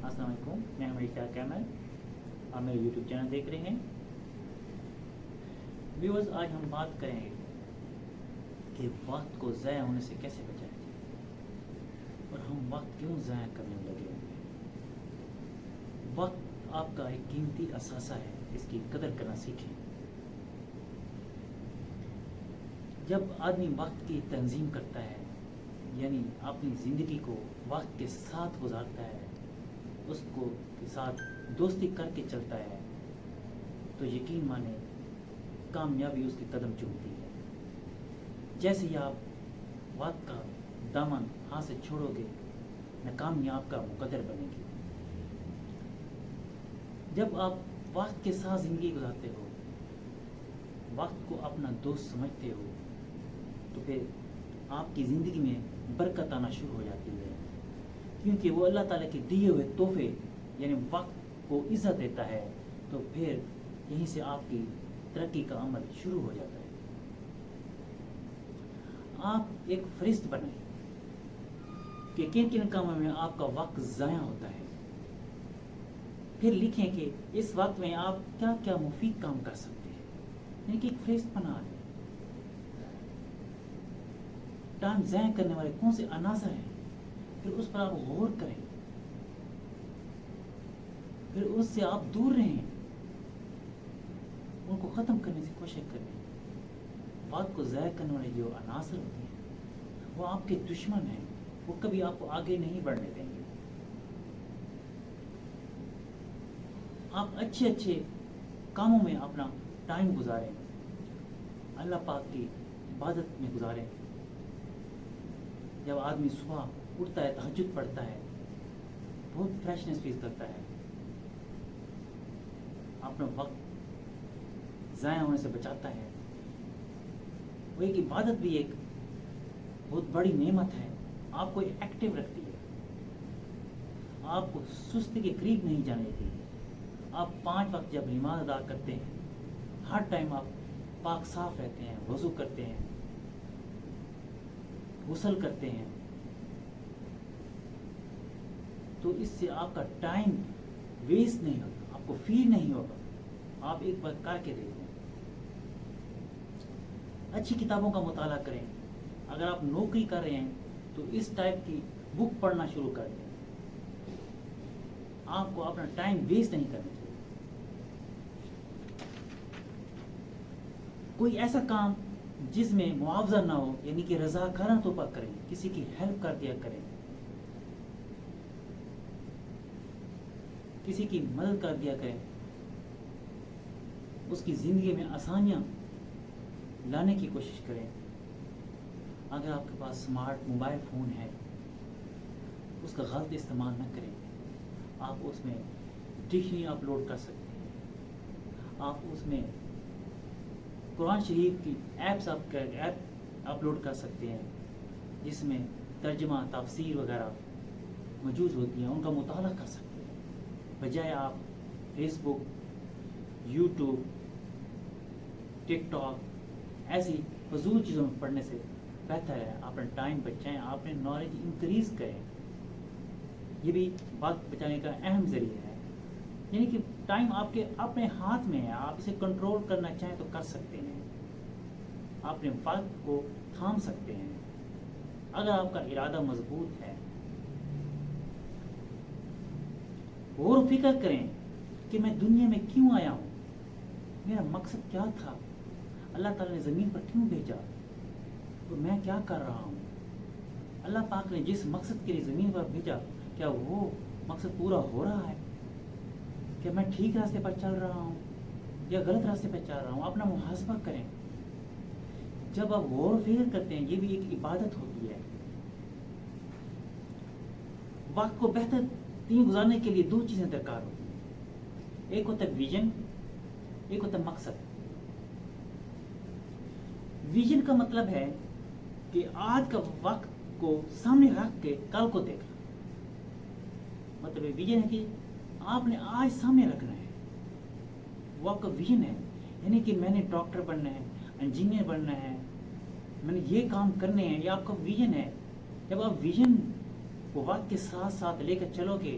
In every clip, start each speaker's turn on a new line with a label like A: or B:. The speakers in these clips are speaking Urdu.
A: السلام علیکم، میں ہماری شاہ کیمل، آپ میرے یوٹیوب چینل دیکھ رہے ہیں۔ ویورز، آج ہم بات کریں گے کہ وقت کو ضائع ہونے سے کیسے بچایا جائے اور ہم وقت کیوں ضائع کرنے لگے ہیں۔ وقت آپ کا ایک قیمتی اثاثہ ہے، اس کی قدر کرنا سیکھیں۔ جب آدمی وقت کی تنظیم کرتا ہے، یعنی اپنی زندگی کو وقت کے ساتھ گزارتا ہے، اس کو کے ساتھ دوستی کر کے چلتا ہے، تو یقین مانے کامیابی اس کے قدم چومتی ہے۔ جیسے ہی آپ وقت کا دامن ہاتھ سے چھوڑو گے، ناکامی آپ کا مقدر بنے گی۔ جب آپ وقت کے ساتھ زندگی گزارتے ہو، وقت کو اپنا دوست سمجھتے ہو، تو پھر آپ کی زندگی میں برکت آنا شروع ہو جاتی ہے، کیونکہ وہ اللہ تعالیٰ کے دیے ہوئے تحفے یعنی وقت کو عزت دیتا ہے، تو پھر یہیں سے آپ کی ترقی کا عمل شروع ہو جاتا ہے۔ آپ ایک فہرست بنائیں کہ کن کن کاموں میں آپ کا وقت ضائع ہوتا ہے، پھر لکھیں کہ اس وقت میں آپ کیا کیا مفید کام کر سکتے ہیں، یعنی کہ ایک فہرست بنا لیں۔ ٹائم ضائع کرنے والے کون سے عناصر ہیں، پھر اس پر آپ غور کریں، پھر اس سے آپ دور رہیں، ان کو ختم کرنے کی کوشش کریں۔ وقت کو ضائع کرنے والے جو عناصر ہوتے ہیں وہ آپ کے دشمن ہیں، وہ کبھی آپ کو آگے نہیں بڑھنے دیں گے۔ آپ اچھے اچھے کاموں میں اپنا ٹائم گزاریں، اللہ پاک کی عبادت میں گزاریں۔ جب آدمی صبح اٹھتا ہے، تہجد پڑھتا ہے، بہت فریشنس فیل کرتا ہے، اپنا وقت ضائع ہونے سے بچاتا ہے۔ وہ ایک عبادت بھی ایک بہت بڑی نعمت ہے، آپ کو ایکٹیو رکھتی ہے، آپ کو سستی کے قریب نہیں جانے دیتی۔ آپ 5 وقت جب نماز ادا کرتے ہیں، ہر ٹائم آپ پاک صاف رہتے ہیں، وضو کرتے ہیں، غسل کرتے ہیں، تو اس سے آپ کا ٹائم ویسٹ نہیں ہوگا، آپ کو فیل نہیں ہوگا۔ آپ ایک بار کر کے دیکھیں۔ اچھی کتابوں کا مطالعہ کریں۔ اگر آپ نوکری کر رہے ہیں تو اس ٹائپ کی بک پڑھنا شروع کر دیں۔ آپ کو اپنا ٹائم ویسٹ نہیں کرنا چاہیے۔ کوئی ایسا کام جس میں معاوضہ نہ ہو، یعنی کہ رضاکارانہ طور پر کریں، کسی کی ہیلپ کر دیا کریں، کسی کی مدد کر دیا کریں، اس کی زندگی میں آسانیاں لانے کی کوشش کریں۔ اگر آپ کے پاس سمارٹ موبائل فون ہے، اس کا غلط استعمال نہ کریں۔ آپ اس میں ڈکشنری اپلوڈ کر سکتے ہیں، آپ اس میں قرآن شریف کی ایپ اپلوڈ کر سکتے ہیں، جس میں ترجمہ، تفسیر وغیرہ موجود ہوتی ہیں، ان کا مطالعہ کر سکتے ہیں، بجائے آپ فیس بک، یوٹیوب، ٹک ٹاک ایسی فضول چیزوں میں پڑھنے سے بہتر ہے اپنا ٹائم بچائیں، اپنے نالج انکریز کریں۔ یہ بھی وقت بچانے کا اہم ذریعہ ہے، یعنی کہ ٹائم آپ کے اپنے ہاتھ میں ہے، آپ اسے کنٹرول کرنا چاہیں تو کر سکتے ہیں، اپنے وقت کو تھام سکتے ہیں اگر آپ کا ارادہ مضبوط ہے۔ غور و فکر کریں کہ میں دنیا میں کیوں آیا ہوں، میرا مقصد کیا تھا، اللہ تعالیٰ نے زمین پر کیوں بھیجا اور میں کیا کر رہا ہوں۔ اللہ پاک نے جس مقصد کے لیے زمین پر بھیجا، کیا وہ مقصد پورا ہو رہا ہے؟ کہ میں ٹھیک راستے پر چل رہا ہوں یا غلط راستے پر چل رہا ہوں؟ اپنا محاسبہ کریں۔ جب آپ غور و فکر کرتے ہیں، یہ بھی ایک عبادت ہوتی ہے۔ وقت کو بہتر گزارنے کے لیے 2 چیزیں درکار ہوتی ہیں، ایک ہوتا ہے ویژن، ایک ہوتا ہے مقصد۔ ویژن کا مطلب ہے کہ آج کا وقت کو سامنے رکھ کے کل کو دیکھنا، مطلب ویژن ہے کہ آپ نے آج سامنے رکھنا ہے، وہ آپ کا ویژن ہے، یعنی کہ میں نے ڈاکٹر بننا ہے، انجینئر بننا ہے، میں نے یہ کام کرنے ہیں، یہ آپ کا ویژن ہے۔ جب آپ ویژن کو وقت کے ساتھ ساتھ لے کر چلو گے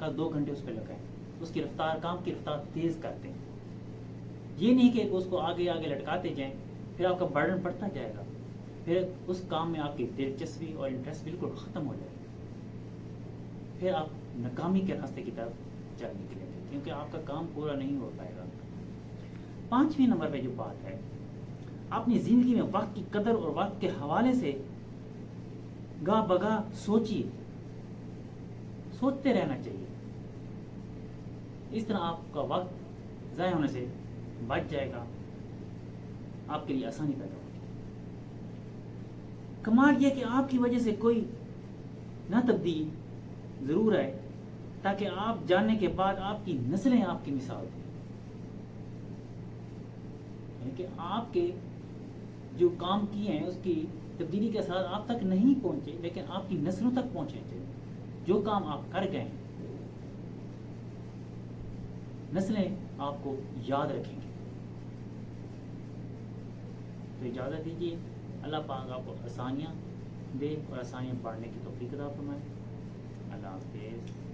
A: کل 2 گھنٹے اس پہ لگائیں، اس کی رفتار، کام کی رفتار تیز کرتے ہیں. یہ نہیں کہ اس کو آگے آگے لٹکاتے جائیں، پھر آپ کا برڈن بڑھتا جائے گا، پھر اس کام میں آپ کی دلچسپی اور انٹرسٹ بالکل ختم ہو جائے گا، پھر آپ ناکامی کے راستے کی طرف چل نکلیں گے، کیونکہ آپ کا کام پورا نہیں ہو پائے گا. 5ویں نمبر پہ جو بات ہے، اپنی زندگی میں وقت کی قدر اور وقت کے حوالے سے گاہ بگاہ سوچتے رہنا چاہیے. اس طرح آپ کا وقت ضائع ہونے سے بچ جائے گا، آپ کے لیے آسانی پیدا ہوگی. کمال یہ کہ آپ کی وجہ سے کوئی نہ تبدیلی ضرور آئے، تاکہ آپ جاننے کے بعد آپ کی نسلیں آپ کی مثال دیں. یعنی کہ آپ کے جو کام کیے ہیں اس کی تبدیلی کے ساتھ آپ تک نہیں پہنچے، لیکن آپ کی نسلوں تک پہنچے تھے. جو کام آپ کر گئے ہیں نسلیں آپ کو یاد رکھیں گی. تو اجازت دیجیے، اللہ پاک آپ کو آسانیاں دے اور آسانیاں پڑھنے کی توفیق عطا فرمائے. اللہ حافظ.